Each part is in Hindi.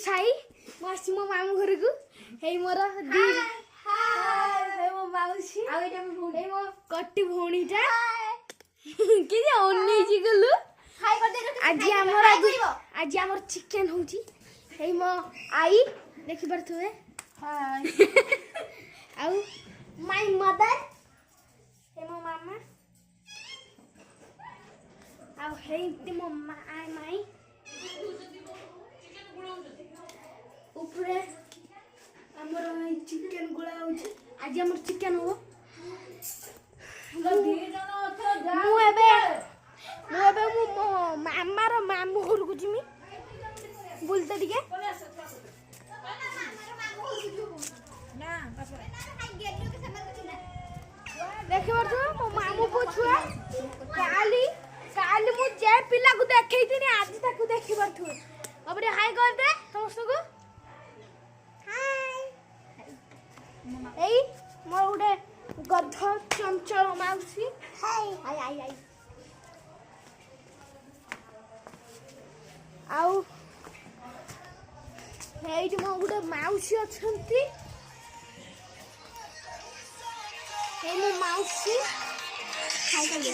साई मासी मो मामू घर को हे मोर दी हे मो माउसी आ एटा मो कट्टी भौणीटा के ओन्नी जी गलु हाय कर दे आज हमर चिकन होची हे मो आई देखि परथुए हाय आउ माय मदर हे मो मामा आउ हे मो माई ऊपर हमर चिकन गुळा होची आज हमर चिकन हो मु एबे मो मामा रो मामू घर को जिमी बोलते टिके देखि परथु मो मामू को छुआ काली मु जे पिला को देखै थिनी आज ताकू देखि परथु अब रे हाय कर दे समस्त को हाय एई मोर उडे गध चंचल माउसी हाय हाय हाय हाय आउ हेइट मो उडे माउसी अछंती हे मो माउसी हाय कर दे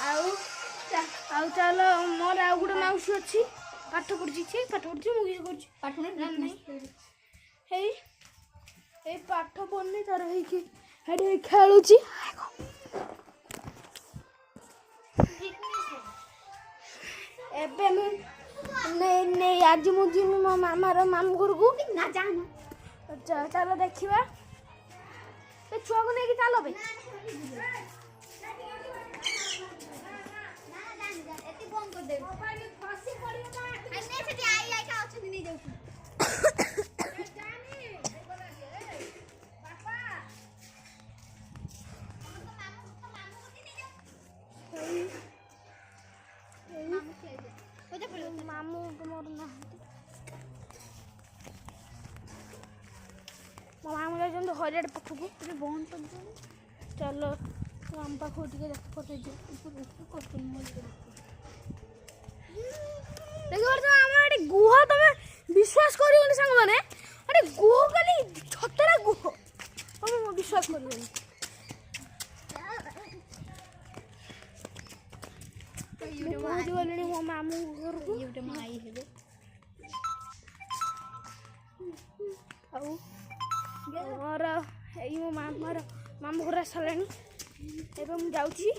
आउ चलो मोर आउ गुटे माउसी अच्छी पाठ पढ़ी मुझे पाठ नहीं हे पाठ पढ़नी तार हे खेलुची एबे मु नहीं आज मुझे मो मामा रो मामू घर को ना जाना चलो देखिबा ए छुआ को नहीं चलो बे मामू मोर ना मामू जाइए हरियाड़ पाखक बंद कर चलो आम पाख देखिए गुह तुम विश्वास कर सांग मैंने अरे गुह खाली छतरा गुह तुम विश्वास कर गली मो मामू घर को माई हेबे और मो मामू घर सारे एवं जाऊँगी